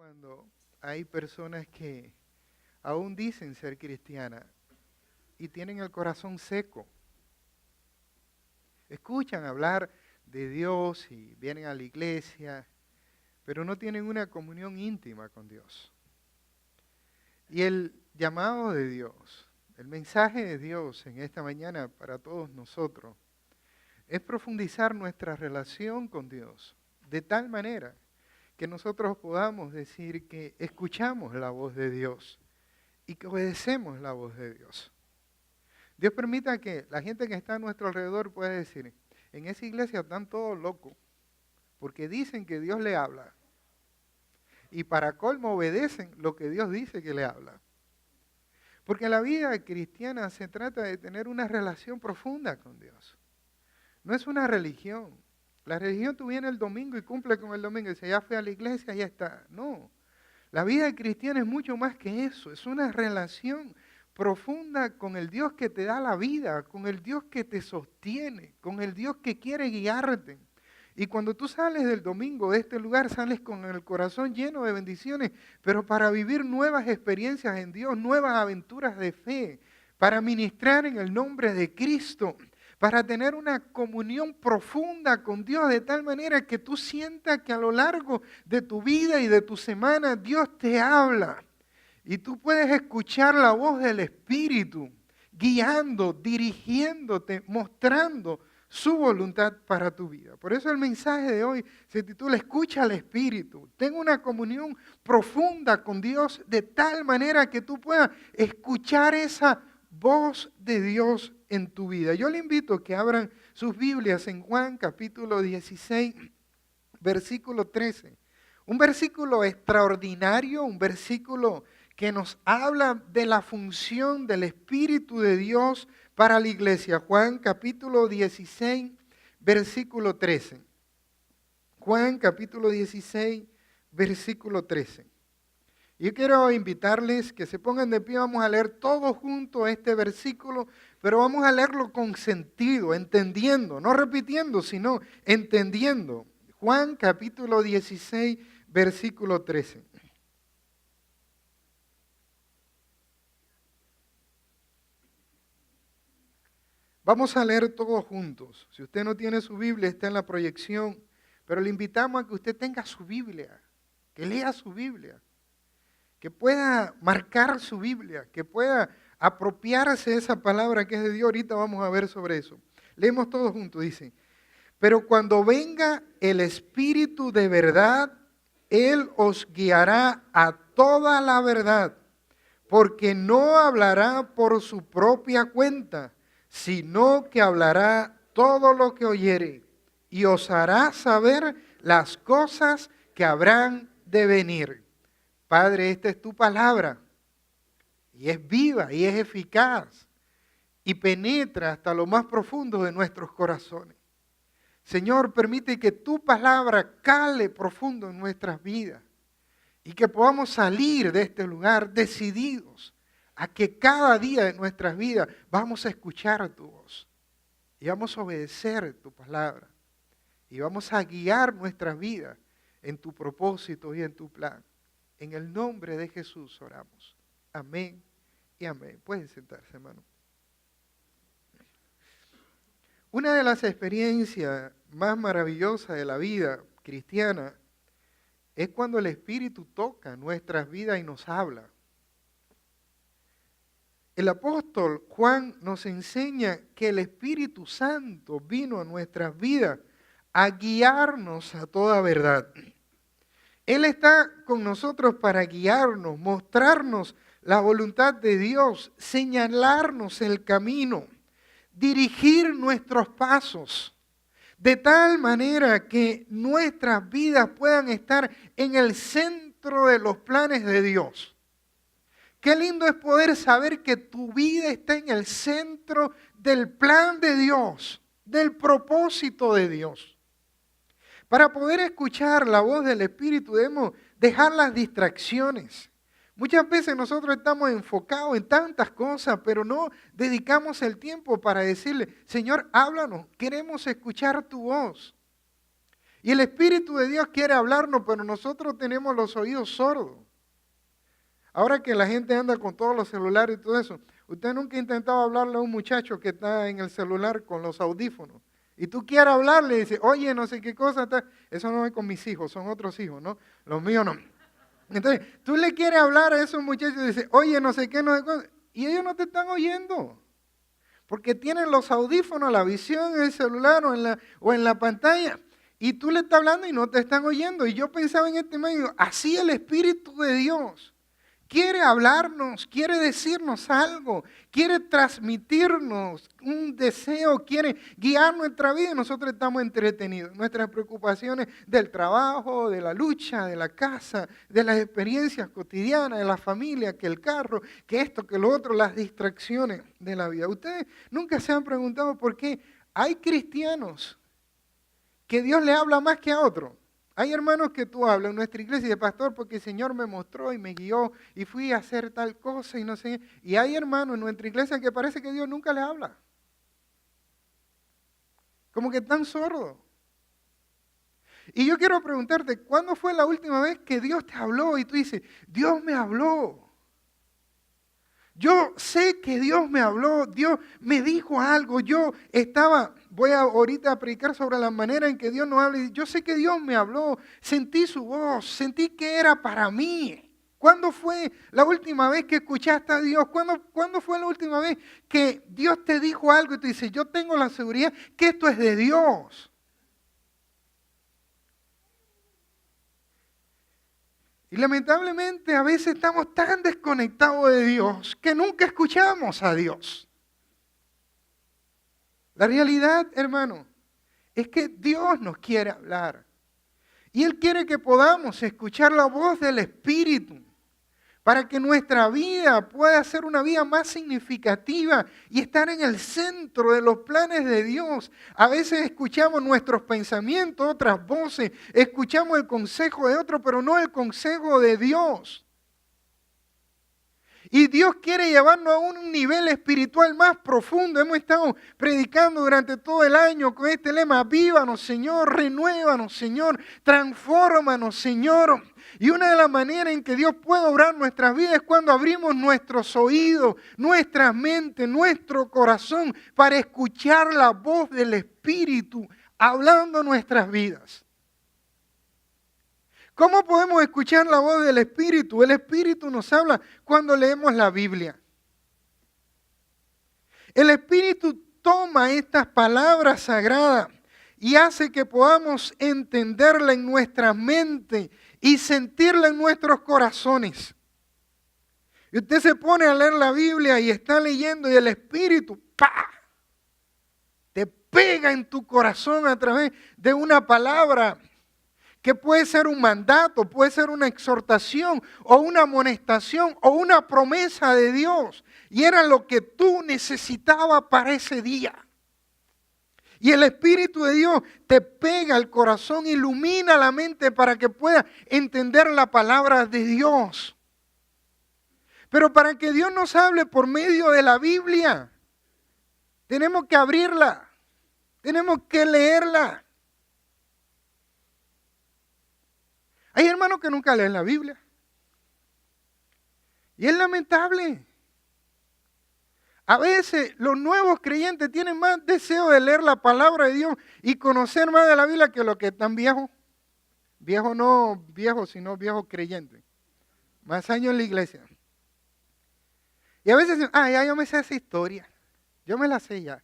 cuando hay personas que aún dicen ser cristianas y tienen el corazón seco. Escuchan hablar de Dios y vienen a la iglesia, pero no tienen una comunión íntima con Dios. Y el llamado de Dios, el mensaje de Dios en esta mañana para todos nosotros, es profundizar nuestra relación con Dios de tal manera que nosotros podamos decir que escuchamos la voz de Dios y que obedecemos la voz de Dios. Dios permita que la gente que está a nuestro alrededor pueda decir, en esa iglesia están todos locos, porque dicen que Dios le habla. Y para colmo obedecen lo que Dios dice que le habla. Porque la vida cristiana se trata de tener una relación profunda con Dios. No es una religión. La religión tú vienes el domingo y cumple con el domingo y dices, ya fui a la iglesia, ya está. No. La vida cristiana es mucho más que eso. Es una relación profunda con el Dios que te da la vida, con el Dios que te sostiene, con el Dios que quiere guiarte. Y cuando tú sales del domingo de este lugar, sales con el corazón lleno de bendiciones, pero para vivir nuevas experiencias en Dios, nuevas aventuras de fe, para ministrar en el nombre de Cristo, para tener una comunión profunda con Dios de tal manera que tú sientas que a lo largo de tu vida y de tu semana Dios te habla. Y tú puedes escuchar la voz del Espíritu, guiando, dirigiéndote, mostrando su voluntad para tu vida. Por eso el mensaje de hoy se titula Escucha al Espíritu. Ten una comunión profunda con Dios de tal manera que tú puedas escuchar esa voz de Dios en tu vida. Yo le invito a que abran sus Biblias en Juan capítulo 16, versículo 13. Un versículo extraordinario, un versículo que nos habla de la función del Espíritu de Dios para la iglesia. Juan capítulo 16, versículo 13. Juan capítulo 16, versículo 13. Yo quiero invitarles que se pongan de pie, vamos a leer todos juntos este versículo, pero vamos a leerlo con sentido, entendiendo, no repitiendo, sino entendiendo. Juan capítulo 16, versículo 13. Vamos a leer todos juntos. Si usted no tiene su Biblia, está en la proyección, pero le invitamos a que usted tenga su Biblia, que lea su Biblia, que pueda marcar su Biblia, que pueda apropiarse de esa palabra que es de Dios. Ahorita vamos a ver sobre eso. Leemos todos juntos, dice, pero cuando venga el Espíritu de verdad, Él os guiará a toda la verdad, porque no hablará por su propia cuenta, sino que hablará todo lo que oyere, y os hará saber las cosas que habrán de venir. Padre, esta es tu palabra, y es viva, y es eficaz, y penetra hasta lo más profundo de nuestros corazones. Señor, permite que tu palabra cale profundo en nuestras vidas, y que podamos salir de este lugar decididos a que cada día de nuestras vidas vamos a escuchar tu voz, y vamos a obedecer tu palabra, y vamos a guiar nuestras vidas en tu propósito y en tu plan. En el nombre de Jesús oramos. Amén y amén. Pueden sentarse, hermano. Una de las experiencias más maravillosas de la vida cristiana es cuando el Espíritu toca nuestras vidas y nos habla. El apóstol Juan nos enseña que el Espíritu Santo vino a nuestras vidas a guiarnos a toda verdad. Él está con nosotros para guiarnos, mostrarnos la voluntad de Dios, señalarnos el camino, dirigir nuestros pasos, de tal manera que nuestras vidas puedan estar en el centro de los planes de Dios. Qué lindo es poder saber que tu vida está en el centro del plan de Dios, del propósito de Dios. Para poder escuchar la voz del Espíritu debemos dejar las distracciones. Muchas veces nosotros estamos enfocados en tantas cosas, pero no dedicamos el tiempo para decirle, Señor, háblanos, queremos escuchar tu voz. Y el Espíritu de Dios quiere hablarnos, pero nosotros tenemos los oídos sordos. Ahora que la gente anda con todos los celulares y todo eso, usted nunca ha intentado hablarle a un muchacho que está en el celular con los audífonos. Y tú quieres hablarle y dices, oye, no sé qué cosa. Eso no es con mis hijos, son otros hijos, ¿no? Los míos no. Entonces, tú le quieres hablar a esos muchachos y dices, oye, no sé qué, no sé qué. Y ellos no te están oyendo. Porque tienen los audífonos, la visión en el celular o en la pantalla. Y tú le estás hablando y no te están oyendo. Y yo pensaba en este medio, así el Espíritu de Dios quiere hablarnos, quiere decirnos algo, quiere transmitirnos un deseo, quiere guiar nuestra vida y nosotros estamos entretenidos. Nuestras preocupaciones del trabajo, de la lucha, de la casa, de las experiencias cotidianas, de la familia, que el carro, que esto, que lo otro, las distracciones de la vida. Ustedes nunca se han preguntado por qué hay cristianos que Dios le habla más que a otros. Hay hermanos que tú hablas en nuestra iglesia de pastor porque el Señor me mostró y me guió y fui a hacer tal cosa y no sé. Y hay hermanos en nuestra iglesia que parece que Dios nunca les habla. Como que están sordos. Y yo quiero preguntarte, ¿cuándo fue la última vez que Dios te habló y tú dices, Dios me habló? Yo sé que Dios me habló, Dios me dijo algo, voy ahorita a predicar sobre la manera en que Dios nos habla, y yo sé que Dios me habló, sentí su voz, sentí que era para mí. ¿Cuándo fue la última vez que escuchaste a Dios? ¿Cuándo fue la última vez que Dios te dijo algo y tú dices, yo tengo la seguridad que esto es de Dios? Y lamentablemente a veces estamos tan desconectados de Dios que nunca escuchamos a Dios. La realidad, hermano, es que Dios nos quiere hablar. Y Él quiere que podamos escuchar la voz del Espíritu para que nuestra vida pueda ser una vida más significativa y estar en el centro de los planes de Dios. A veces escuchamos nuestros pensamientos, otras voces, escuchamos el consejo de otro, pero no el consejo de Dios. Y Dios quiere llevarnos a un nivel espiritual más profundo. Hemos estado predicando durante todo el año con este lema, avívanos Señor, renuévanos Señor, transfórmanos Señor. Y una de las maneras en que Dios puede obrar nuestras vidas es cuando abrimos nuestros oídos, nuestra mente, nuestro corazón para escuchar la voz del Espíritu hablando nuestras vidas. ¿Cómo podemos escuchar la voz del Espíritu? El Espíritu nos habla cuando leemos la Biblia. El Espíritu toma estas palabras sagradas y hace que podamos entenderla en nuestra mente y sentirla en nuestros corazones. Y usted se pone a leer la Biblia y está leyendo y el Espíritu, ¡pah!, te pega en tu corazón a través de una palabra que puede ser un mandato, puede ser una exhortación o una amonestación o una promesa de Dios. Y era lo que tú necesitabas para ese día. Y el Espíritu de Dios te pega al corazón, ilumina la mente para que puedas entender la palabra de Dios. Pero para que Dios nos hable por medio de la Biblia, tenemos que abrirla, tenemos que leerla. Hay hermanos que nunca leen la Biblia. Y es lamentable. A veces los nuevos creyentes tienen más deseo de leer la palabra de Dios y conocer más de la Biblia que los que están viejos. Viejos no viejos, sino viejos creyentes. Más años en la iglesia. Y a veces dicen, ya yo me sé esa historia. Yo me la sé ya.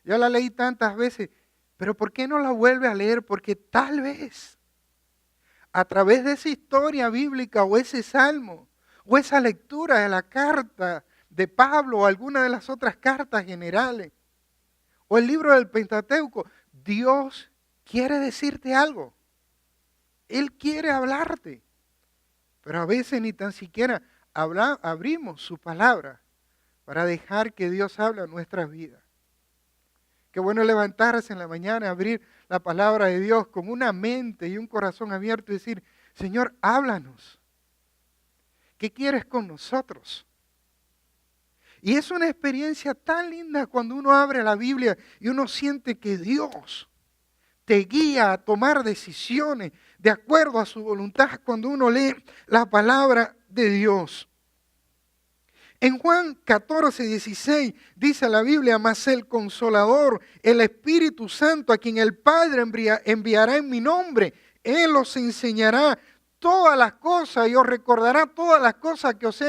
Yo la leí tantas veces. Pero ¿por qué no la vuelve a leer? Porque tal vez a través de esa historia bíblica o ese salmo o esa lectura de la carta de Pablo o alguna de las otras cartas generales o el libro del Pentateuco, Dios quiere decirte algo. Él quiere hablarte. Pero a veces ni tan siquiera abrimos su palabra para dejar que Dios hable a nuestras vidas. Qué bueno levantarse en la mañana, abrir la palabra de Dios con una mente y un corazón abierto y decir, Señor, háblanos. ¿Qué quieres con nosotros? Y es una experiencia tan linda cuando uno abre la Biblia y uno siente que Dios te guía a tomar decisiones de acuerdo a su voluntad cuando uno lee la palabra de Dios. En Juan 14:16 dice la Biblia: mas el Consolador, el Espíritu Santo, a quien el Padre enviará en mi nombre, Él os enseñará todas las cosas y os recordará todas las cosas que os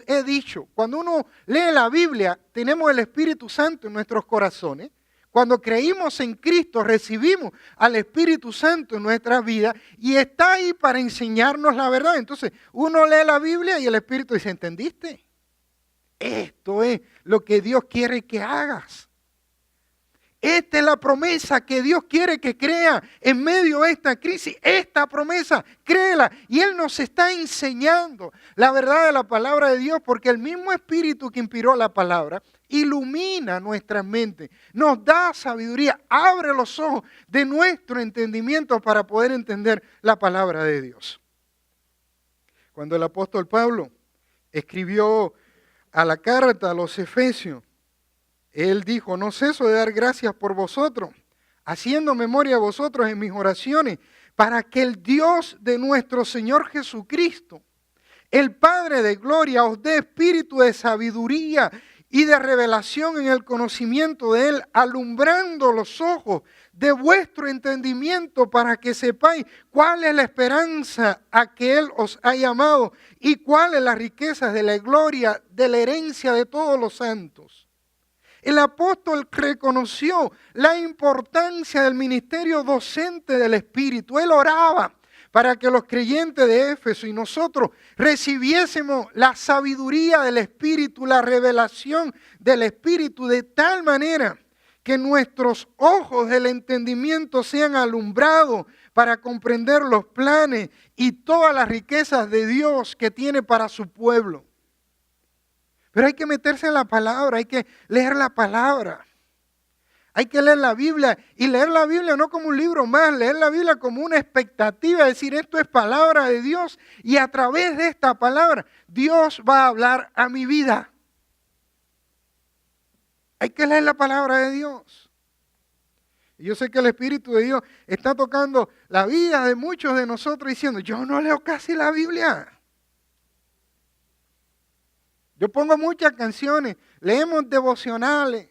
he dicho. Cuando uno lee la Biblia, tenemos el Espíritu Santo en nuestros corazones. Cuando creímos en Cristo, recibimos al Espíritu Santo en nuestra vida y está ahí para enseñarnos la verdad. Entonces, uno lee la Biblia y el Espíritu dice: ¿entendiste? Esto es lo que Dios quiere que hagas. Esta es la promesa que Dios quiere que crea en medio de esta crisis. Esta promesa, créela. Y Él nos está enseñando la verdad de la palabra de Dios, porque el mismo Espíritu que inspiró la palabra ilumina nuestra mente, nos da sabiduría, abre los ojos de nuestro entendimiento para poder entender la palabra de Dios. Cuando el apóstol Pablo escribió a la carta a los Efesios, él dijo: no ceso de dar gracias por vosotros, haciendo memoria de vosotros en mis oraciones, para que el Dios de nuestro Señor Jesucristo, el Padre de gloria, os dé espíritu de sabiduría y de revelación en el conocimiento de Él, alumbrando los ojos de vuestro entendimiento para que sepáis cuál es la esperanza a que Él os ha llamado y cuáles las riquezas de la gloria de la herencia de todos los santos. El apóstol reconoció la importancia del ministerio docente del Espíritu. Él oraba para que los creyentes de Éfeso y nosotros recibiésemos la sabiduría del Espíritu, la revelación del Espíritu, de tal manera que nuestros ojos del entendimiento sean alumbrados para comprender los planes y todas las riquezas de Dios que tiene para su pueblo. Pero hay que meterse en la palabra, hay que leer la palabra. Hay que leer la Biblia, y leer la Biblia no como un libro más, leer la Biblia como una expectativa, es decir, esto es palabra de Dios y a través de esta palabra Dios va a hablar a mi vida. Hay que leer la palabra de Dios. Y yo sé que el Espíritu de Dios está tocando la vida de muchos de nosotros diciendo: yo no leo casi la Biblia. Yo pongo muchas canciones, leemos devocionales.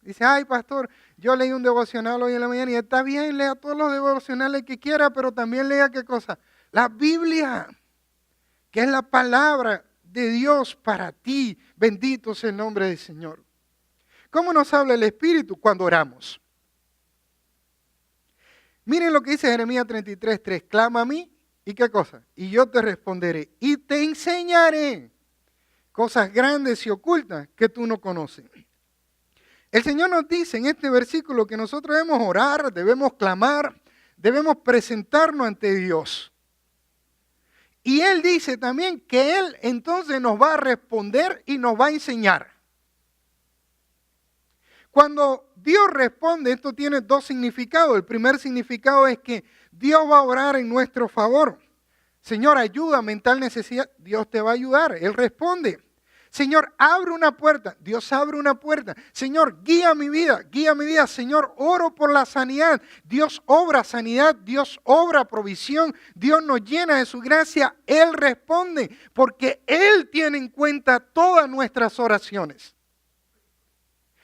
Dice: ay, pastor, yo leí un devocional hoy en la mañana. Y está bien, lea todos los devocionales que quiera, pero también lea ¿qué cosa? La Biblia, que es la palabra de Dios para ti. Bendito sea el nombre del Señor. ¿Cómo nos habla el Espíritu? Cuando oramos. Miren lo que dice Jeremías 33:3. Clama a mí, ¿y qué cosa? Y yo te responderé y te enseñaré cosas grandes y ocultas que tú no conoces. El Señor nos dice en este versículo que nosotros debemos orar, debemos clamar, debemos presentarnos ante Dios. Y Él dice también que Él entonces nos va a responder y nos va a enseñar. Cuando Dios responde, esto tiene dos significados. El primer significado es que Dios va a orar en nuestro favor. Señor, ayúdame en tal necesidad. Dios te va a ayudar. Él responde. Señor, abre una puerta. Dios abre una puerta. Señor, guía mi vida, guía mi vida. Señor, oro por la sanidad. Dios obra sanidad, Dios obra provisión. Dios nos llena de su gracia. Él responde porque Él tiene en cuenta todas nuestras oraciones.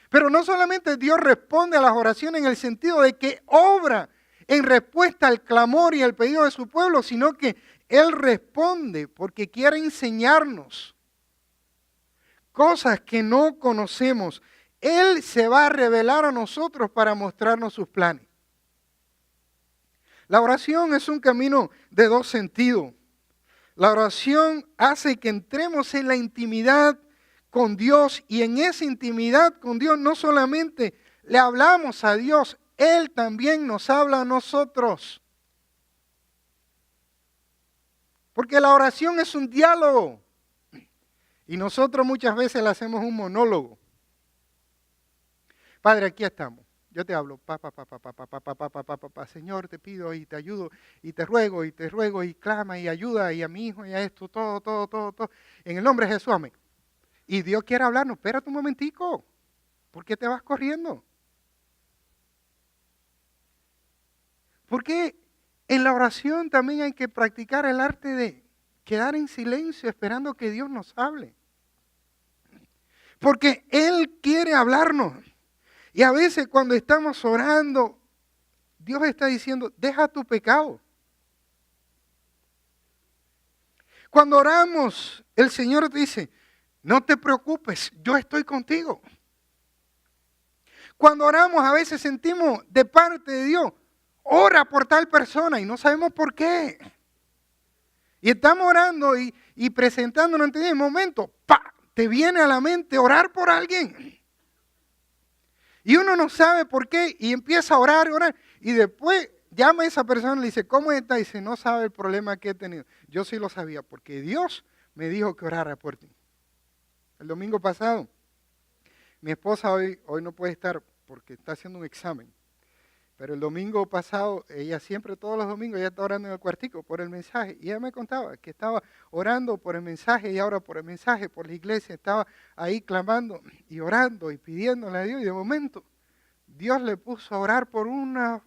Pero no solamente Dios responde a las oraciones en el sentido de que obra en respuesta al clamor y al pedido de su pueblo, sino que Él responde porque quiere enseñarnos cosas que no conocemos. Él se va a revelar a nosotros para mostrarnos sus planes. La oración es un camino de dos sentidos. La oración hace que entremos en la intimidad con Dios y en esa intimidad con Dios no solamente le hablamos a Dios, Él también nos habla a nosotros. Porque la oración es un diálogo. Y nosotros muchas veces le hacemos un monólogo. Padre, aquí estamos. Yo te hablo, Señor, te pido y te ayudo y te ruego y clama y ayuda y a mi hijo y a esto, todo. En el nombre de Jesús, amén. Y Dios quiere hablarnos. Espérate un momentico. ¿Por qué te vas corriendo? Porque en la oración también hay que practicar el arte de quedar en silencio esperando que Dios nos hable. Porque Él quiere hablarnos. Y a veces cuando estamos orando, Dios está diciendo, deja tu pecado. Cuando oramos, el Señor te dice, no te preocupes, yo estoy contigo. Cuando oramos, a veces sentimos de parte de Dios, ora por tal persona y no sabemos por qué. Y estamos orando y presentándonos ante Dios, en un momento, ¡pa!, te viene a la mente orar por alguien. Y uno no sabe por qué y empieza a orar, y después llama a esa persona y le dice, ¿cómo está? Y dice, no sabe el problema que he tenido. Yo sí lo sabía porque Dios me dijo que orara por ti. El domingo pasado, mi esposa hoy no puede estar porque está haciendo un examen. Pero el domingo pasado, ella siempre, todos los domingos, ella está orando en el cuartico por el mensaje. Y ella me contaba que estaba orando por el mensaje y ahora por el mensaje, por la iglesia. Estaba ahí clamando y orando y pidiéndole a Dios. Y de momento, Dios le puso a orar por una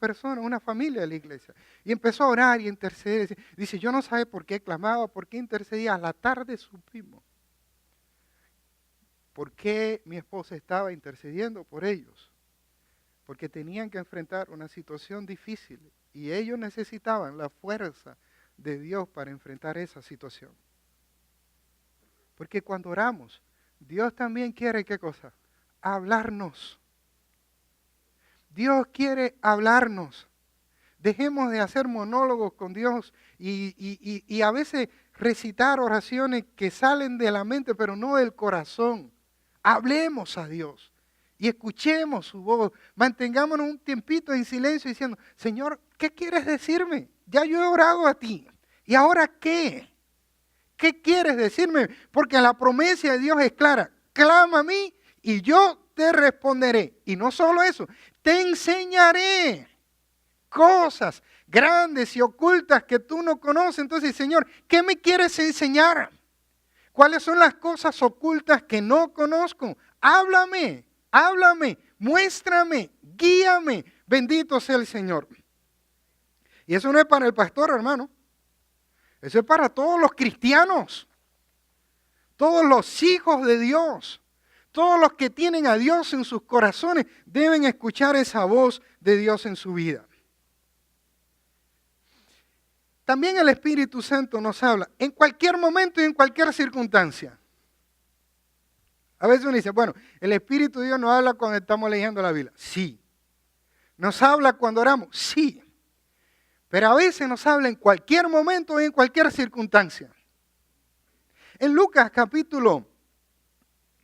persona, una familia de la iglesia. Y empezó a orar y interceder. Dice, yo no sabía por qué clamaba, por qué intercedía. A la tarde supimos por qué mi esposa estaba intercediendo por ellos. Porque tenían que enfrentar una situación difícil y ellos necesitaban la fuerza de Dios para enfrentar esa situación. Porque cuando oramos, Dios también quiere, ¿qué cosa? Hablarnos. Dios quiere hablarnos. Dejemos de hacer monólogos con Dios y a veces recitar oraciones que salen de la mente pero no del corazón. Hablemos a Dios. Y escuchemos su voz, mantengámonos un tiempito en silencio diciendo, Señor, ¿qué quieres decirme? Ya yo he orado a ti. ¿Y ahora qué? ¿Qué quieres decirme? Porque la promesa de Dios es clara. Clama a mí y yo te responderé. Y no solo eso, te enseñaré cosas grandes y ocultas que tú no conoces. Entonces, Señor, ¿qué me quieres enseñar? ¿Cuáles son las cosas ocultas que no conozco? Háblame. Háblame, muéstrame, guíame. Bendito sea el Señor. Y eso no es para el pastor, hermano. Eso es para todos los cristianos. Todos los hijos de Dios. Todos los que tienen a Dios en sus corazones deben escuchar esa voz de Dios en su vida. También el Espíritu Santo nos habla en cualquier momento y en cualquier circunstancia. A veces uno dice, bueno, el Espíritu de Dios nos habla cuando estamos leyendo la Biblia. Sí. ¿Nos habla cuando oramos? Sí. Pero a veces nos habla en cualquier momento y en cualquier circunstancia. En Lucas capítulo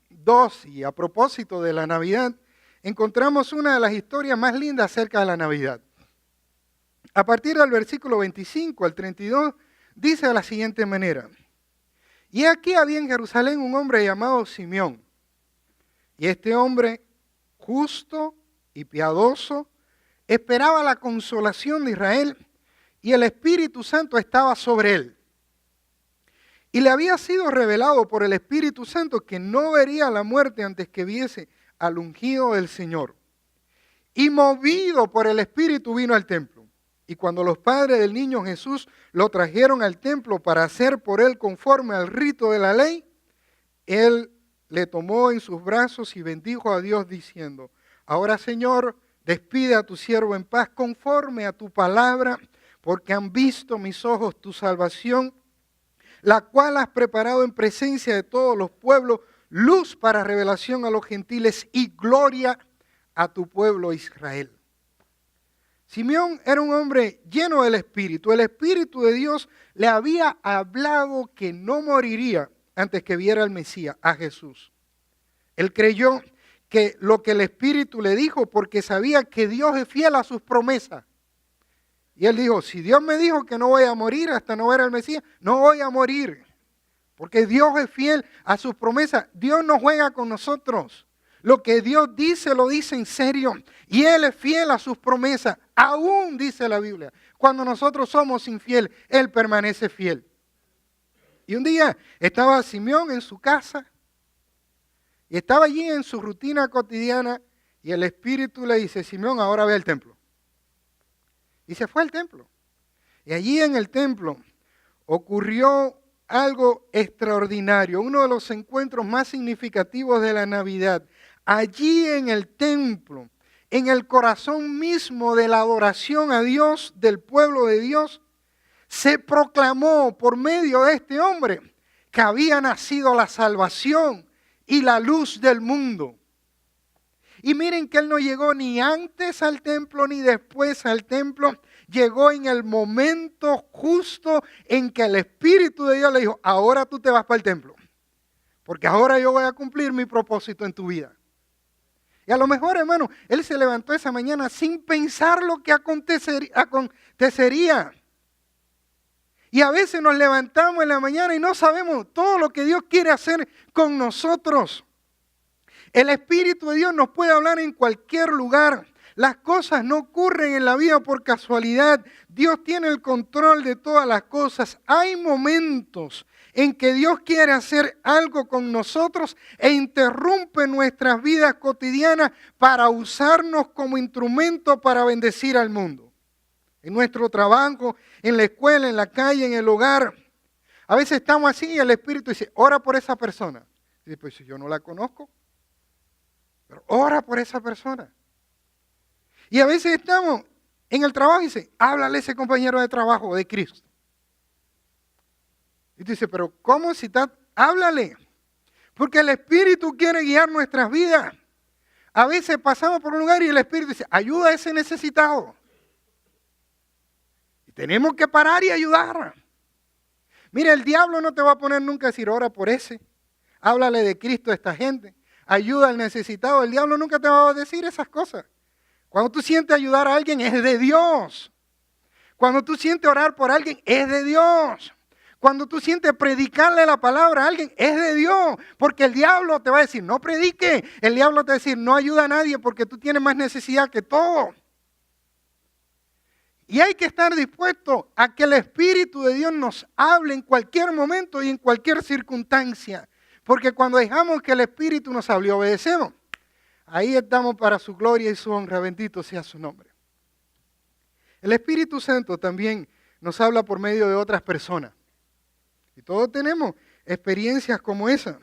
2, y a propósito de la Navidad, encontramos una de las historias más lindas acerca de la Navidad. A partir del versículo 25 al 32, dice de la siguiente manera. Y aquí había en Jerusalén un hombre llamado Simeón. Y este hombre, justo y piadoso, esperaba la consolación de Israel y el Espíritu Santo estaba sobre él. Y le había sido revelado por el Espíritu Santo que no vería la muerte antes que viese al ungido del Señor. Y movido por el Espíritu vino al templo. Y cuando los padres del niño Jesús lo trajeron al templo para hacer por él conforme al rito de la ley, él le tomó en sus brazos y bendijo a Dios diciendo, ahora Señor, despide a tu siervo en paz conforme a tu palabra, porque han visto mis ojos tu salvación, la cual has preparado en presencia de todos los pueblos, luz para revelación a los gentiles y gloria a tu pueblo Israel. Simeón era un hombre lleno del Espíritu. El Espíritu de Dios le había hablado que no moriría antes que viera al Mesías, a Jesús. Él creyó que lo que el Espíritu le dijo porque sabía que Dios es fiel a sus promesas. Y él dijo, si Dios me dijo que no voy a morir hasta no ver al Mesías, no voy a morir. Porque Dios es fiel a sus promesas. Dios no juega con nosotros. Lo que Dios dice, lo dice en serio. Y Él es fiel a sus promesas. Aún dice la Biblia, cuando nosotros somos infieles, Él permanece fiel. Y un día estaba Simeón en su casa. Y estaba allí en su rutina cotidiana. Y el Espíritu le dice, Simeón, ahora ve al templo. Y se fue al templo. Y allí en el templo ocurrió algo extraordinario, uno de los encuentros más significativos de la Navidad. Allí en el templo, en el corazón mismo de la adoración a Dios, del pueblo de Dios, se proclamó por medio de este hombre que había nacido la salvación y la luz del mundo. Y miren que él no llegó ni antes al templo ni después al templo. Llegó en el momento justo en que el Espíritu de Dios le dijo, ahora tú te vas para el templo. Porque ahora yo voy a cumplir mi propósito en tu vida. Y a lo mejor, hermano, él se levantó esa mañana sin pensar lo que acontecería. Y a veces nos levantamos en la mañana y no sabemos todo lo que Dios quiere hacer con nosotros. El Espíritu de Dios nos puede hablar en cualquier lugar. Las cosas no ocurren en la vida por casualidad. Dios tiene el control de todas las cosas. Hay momentos en que Dios quiere hacer algo con nosotros e interrumpe nuestras vidas cotidianas para usarnos como instrumento para bendecir al mundo. En nuestro trabajo, en la escuela, en la calle, en el hogar. A veces estamos así y el Espíritu dice, ora por esa persona. Y dice, pues si yo no la conozco. Pero ora por esa persona. Y a veces estamos en el trabajo y dice, háblale a ese compañero de trabajo de Cristo. Y tú dices, pero ¿cómo si está? Háblale. Porque el Espíritu quiere guiar nuestras vidas. A veces pasamos por un lugar y el Espíritu dice, ayuda a ese necesitado. Y tenemos que parar y ayudar. Mira, el diablo no te va a poner nunca a decir, ora por ese. Háblale de Cristo a esta gente. Ayuda al necesitado. El diablo nunca te va a decir esas cosas. Cuando tú sientes ayudar a alguien, es de Dios. Cuando tú sientes orar por alguien, es de Dios. Cuando tú sientes predicarle la palabra a alguien, es de Dios. Porque el diablo te va a decir, no predique. El diablo te va a decir, no ayuda a nadie porque tú tienes más necesidad que todo. Y hay que estar dispuesto a que el Espíritu de Dios nos hable en cualquier momento y en cualquier circunstancia. Porque cuando dejamos que el Espíritu nos hable y obedecemos, ahí estamos para su gloria y su honra. Bendito sea su nombre. El Espíritu Santo también nos habla por medio de otras personas. Y todos tenemos experiencias como esa.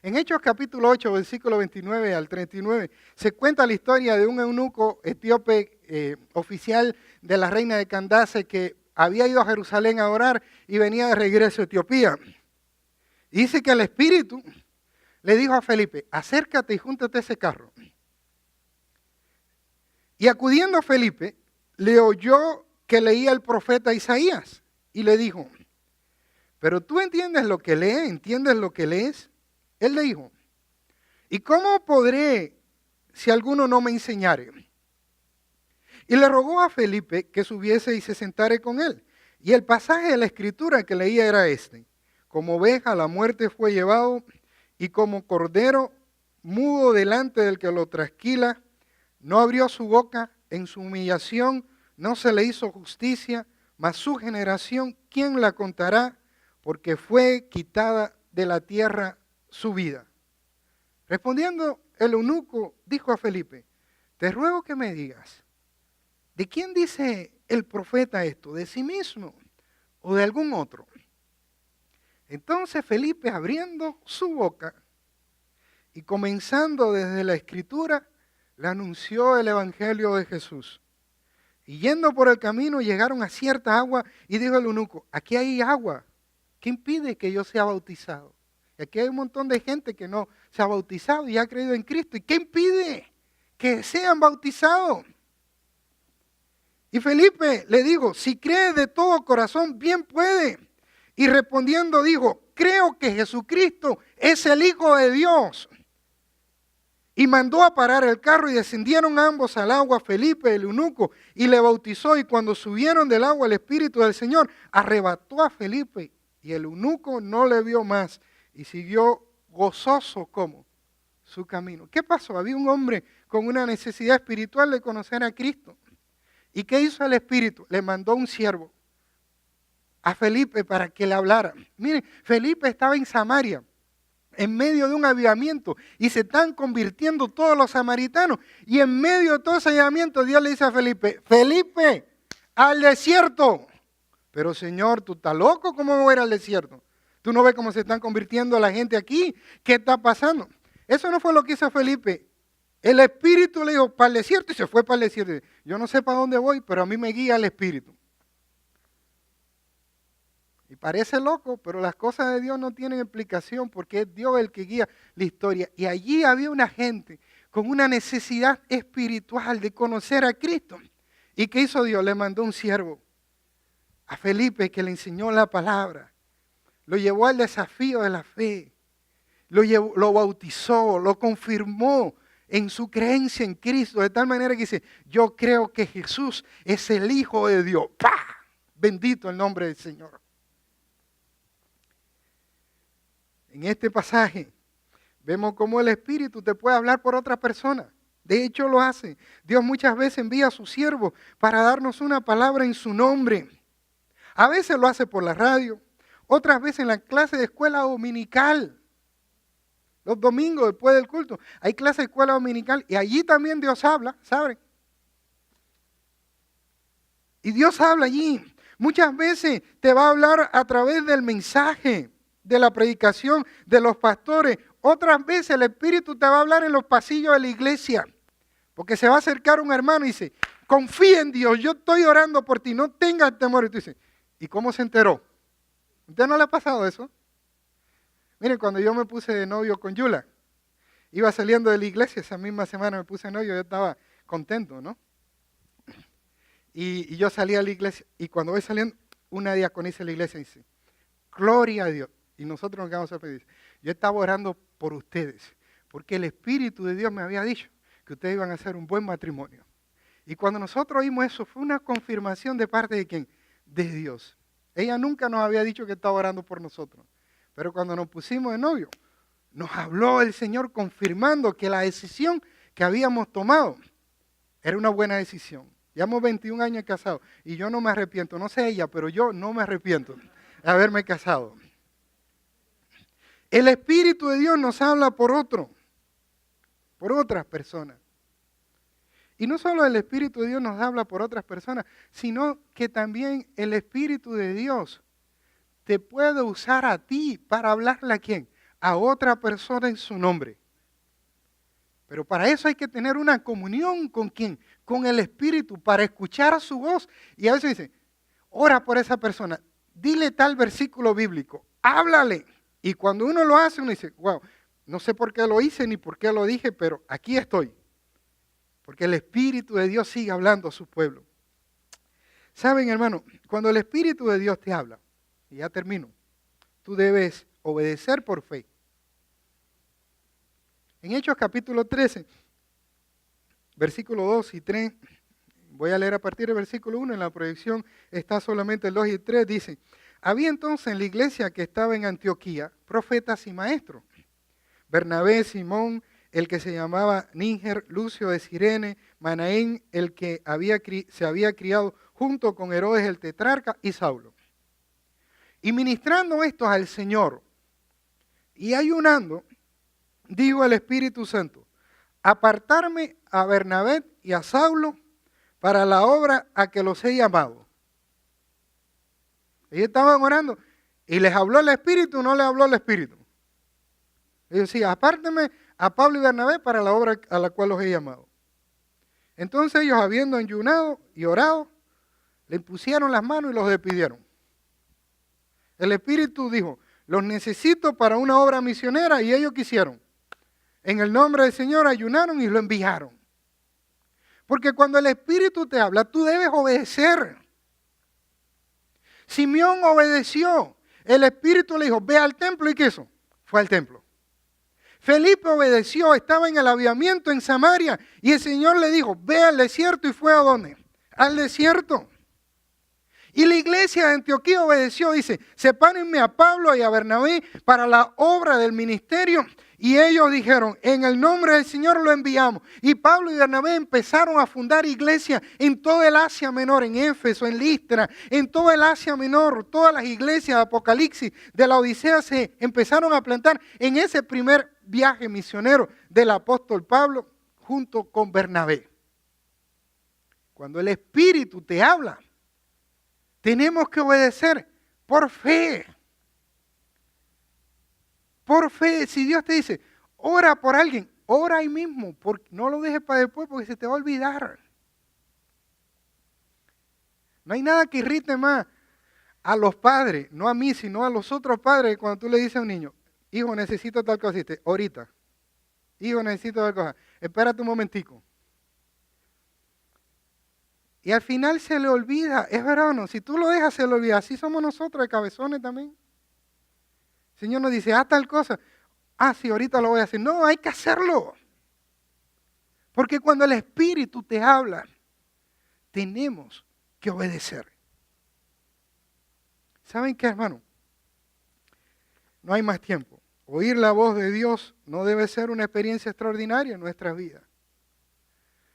En Hechos capítulo 8, versículo 29 al 39, se cuenta la historia de un eunuco etíope oficial de la reina de Candace que había ido a Jerusalén a orar y venía de regreso a Etiopía. Y dice que el Espíritu le dijo a Felipe, acércate y júntate a ese carro. Y acudiendo a Felipe, le oyó que leía el profeta Isaías y le dijo, pero tú entiendes lo que lees, entiendes lo que lees. Él le dijo, ¿y cómo podré si alguno no me enseñare? Y le rogó a Felipe que subiese y se sentare con él. Y el pasaje de la escritura que leía era este. Como oveja a la muerte fue llevado, y como cordero mudo delante del que lo trasquila, no abrió su boca, en su humillación no se le hizo justicia, mas su generación, ¿quién la contará? Porque fue quitada de la tierra su vida. Respondiendo el eunuco, dijo a Felipe, te ruego que me digas, ¿de quién dice el profeta esto? ¿De sí mismo o de algún otro? Entonces Felipe, abriendo su boca y comenzando desde la escritura, le anunció el evangelio de Jesús. Y yendo por el camino llegaron a cierta agua y dijo el eunuco, aquí hay agua, ¿qué impide que yo sea bautizado? Y aquí hay un montón de gente que no se ha bautizado y ha creído en Cristo. ¿Y qué impide que sean bautizados? Y Felipe le dijo, si crees de todo corazón, bien puede. Y respondiendo dijo, creo que Jesucristo es el Hijo de Dios. Y mandó a parar el carro y descendieron ambos al agua, Felipe, el eunuco, y le bautizó. Y cuando subieron del agua, el Espíritu del Señor arrebató a Felipe. Y el eunuco no le vio más y siguió gozoso como su camino. ¿Qué pasó? Había un hombre con una necesidad espiritual de conocer a Cristo. ¿Y qué hizo el Espíritu? Le mandó un siervo a Felipe para que le hablara. Miren, Felipe estaba en Samaria. en medio de un avivamiento y se están convirtiendo todos los samaritanos. Y en medio de todo ese avivamiento Dios le dice a Felipe, Felipe, al desierto. Pero Señor, tú estás loco, ¿cómo voy a ir al desierto? ¿Tú no ves cómo se están convirtiendo la gente aquí? ¿Qué está pasando? Eso no fue lo que hizo Felipe. El Espíritu le dijo, para el desierto, y se fue para el desierto. Yo no sé para dónde voy, pero a mí me guía el Espíritu. Y parece loco, pero las cosas de Dios no tienen explicación porque es Dios el que guía la historia. Y allí había una gente con una necesidad espiritual de conocer a Cristo. ¿Y qué hizo Dios? Le mandó un siervo a Felipe que le enseñó la palabra. Lo llevó al desafío de la fe. Lo bautizó, lo confirmó en su creencia en Cristo. De tal manera que dice, yo creo que Jesús es el Hijo de Dios. ¡Pah! Bendito el nombre del Señor. En este pasaje vemos cómo el Espíritu te puede hablar por otra persona. De hecho lo hace. Dios muchas veces envía a su siervo para darnos una palabra en su nombre. A veces lo hace por la radio, otras veces en la clase de escuela dominical. Los domingos después del culto hay clase de escuela dominical y allí también Dios habla, ¿saben? Y Dios habla allí. Muchas veces te va a hablar a través del mensaje, de la predicación, de los pastores. Otras veces el Espíritu te va a hablar en los pasillos de la iglesia. Porque se va a acercar un hermano y dice, confía en Dios, yo estoy orando por ti, no tengas temor. Y tú dices, ¿y cómo se enteró? ¿A usted no le ha pasado eso? Miren, cuando yo me puse de novio con Yula, iba saliendo de la iglesia, esa misma semana me puse de novio, yo estaba contento, ¿no? Y yo salí a la iglesia, y cuando voy saliendo, una diaconisa de la iglesia dice, gloria a Dios. Y nosotros nos quedamos sorprendidos. Yo estaba orando por ustedes, porque el Espíritu de Dios me había dicho que ustedes iban a hacer un buen matrimonio. Y cuando nosotros oímos eso, fue una confirmación de parte de ¿quién? De Dios. Ella nunca nos había dicho que estaba orando por nosotros. Pero cuando nos pusimos de novio, nos habló el Señor confirmando que la decisión que habíamos tomado era una buena decisión. Llevamos 21 años casados y yo no me arrepiento. No sé ella, pero yo no me arrepiento de haberme casado. El Espíritu de Dios nos habla por otras personas. Y no solo el Espíritu de Dios nos habla por otras personas, sino que también el Espíritu de Dios te puede usar a ti para hablarle a quién, a otra persona en su nombre. Pero para eso hay que tener una comunión con quién, con el Espíritu, para escuchar su voz. Y a veces dice, ora por esa persona, dile tal versículo bíblico, háblale. Y cuando uno lo hace, uno dice, wow, no sé por qué lo hice ni por qué lo dije, pero aquí estoy. Porque el Espíritu de Dios sigue hablando a su pueblo. Saben, hermano, cuando el Espíritu de Dios te habla, y ya termino, tú debes obedecer por fe. En Hechos capítulo 13, versículos 2 y 3, voy a leer a partir del versículo 1, en la proyección está solamente el 2 y 3, dice, había entonces en la iglesia que estaba en Antioquía profetas y maestros, Bernabé, Simón, el que se llamaba Níger, Lucio de Cirene, Manaén, el que se había criado junto con Herodes el tetrarca, y Saulo. Y ministrando estos al Señor y ayunando, digo al Espíritu Santo, apartarme a Bernabé y a Saulo para la obra a que los he llamado. Ellos estaban orando y les habló el Espíritu, no les habló el Espíritu. Ellos decían, apárteme a Pablo y Bernabé para la obra a la cual los he llamado. Entonces ellos, habiendo ayunado y orado, le impusieron las manos y los despidieron. El Espíritu dijo, los necesito para una obra misionera, y ellos quisieron. En el nombre del Señor ayunaron y lo enviaron. Porque cuando el Espíritu te habla, tú debes obedecer. Simeón obedeció. El Espíritu le dijo, ve al templo, ¿y qué hizo? Fue al templo. Felipe obedeció, estaba en el avivamiento en Samaria, y el Señor le dijo, ve al desierto, y fue ¿a dónde? Al desierto. Y la iglesia de Antioquía obedeció, dice, sepárenme a Pablo y a Bernabé para la obra del ministerio. Y ellos dijeron, en el nombre del Señor lo enviamos. Y Pablo y Bernabé empezaron a fundar iglesias en todo el Asia Menor, en Éfeso, en Listra, en todo el Asia Menor. Todas las iglesias de Apocalipsis, de la Odisea, se empezaron a plantar en ese primer viaje misionero del apóstol Pablo junto con Bernabé. Cuando el Espíritu te habla, tenemos que obedecer por fe. Por fe, si Dios te dice, ora por alguien, ora ahí mismo, no lo dejes para después porque se te va a olvidar. No hay nada que irrite más a los padres, no a mí, sino a los otros padres, cuando tú le dices a un niño, hijo, necesito tal cosa, y te, ahorita, hijo, necesito tal cosa, espérate un momentico. Y al final se le olvida, es verdad o no, si tú lo dejas se le olvida, así somos nosotros de cabezones también. El Señor nos dice, haz tal cosa. Ah, sí, ahorita lo voy a hacer. No, hay que hacerlo. Porque cuando el Espíritu te habla, tenemos que obedecer. ¿Saben qué, hermano? No hay más tiempo. Oír la voz de Dios no debe ser una experiencia extraordinaria en nuestras vidas.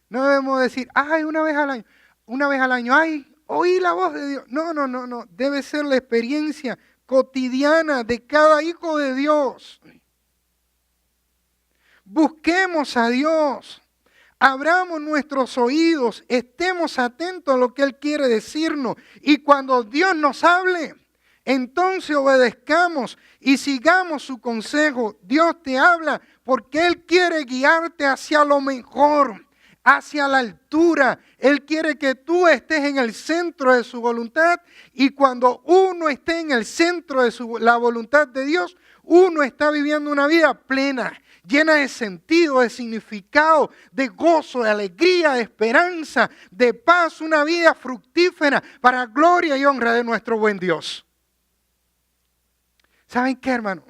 No debemos decir, ay, una vez al año, ay, oí la voz de Dios. No. Debe ser la experiencia cotidiana de cada hijo de Dios. Busquemos a Dios, abramos nuestros oídos, estemos atentos a lo que Él quiere decirnos y cuando Dios nos hable, entonces obedezcamos y sigamos su consejo. Dios te habla porque Él quiere guiarte hacia lo mejor, hacia la altura. Él quiere que tú estés en el centro de su voluntad y cuando uno esté en el centro de la voluntad de Dios, uno está viviendo una vida plena, llena de sentido, de significado, de gozo, de alegría, de esperanza, de paz, una vida fructífera para gloria y honra de nuestro buen Dios. ¿Saben qué, hermano?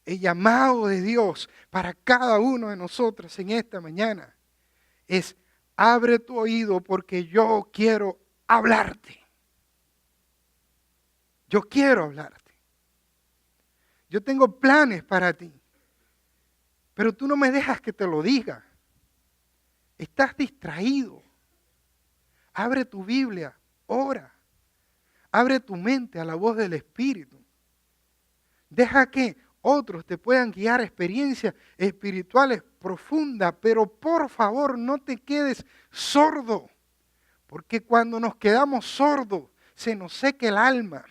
El llamado de Dios para cada uno de nosotros en esta mañana es: abre tu oído porque yo quiero hablarte. Yo quiero hablarte. Yo tengo planes para ti. Pero tú no me dejas que te lo diga. Estás distraído. Abre tu Biblia, ora. Abre tu mente a la voz del Espíritu. Deja que otros te puedan guiar a experiencias espirituales profundas, pero por favor no te quedes sordo, porque cuando nos quedamos sordos se nos seca el alma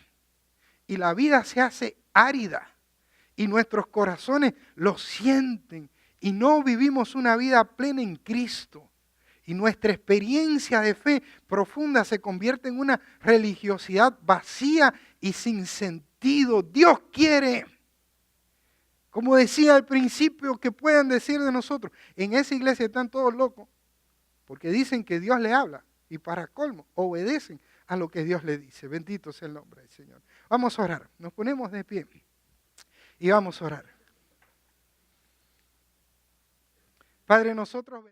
y la vida se hace árida y nuestros corazones lo sienten y no vivimos una vida plena en Cristo. Y nuestra experiencia de fe profunda se convierte en una religiosidad vacía y sin sentido. Dios quiere, como decía al principio, que puedan decir de nosotros, en esa iglesia están todos locos, porque dicen que Dios le habla y para colmo obedecen a lo que Dios le dice. Bendito sea el nombre del Señor. Vamos a orar, nos ponemos de pie y vamos a orar. Padre, nosotros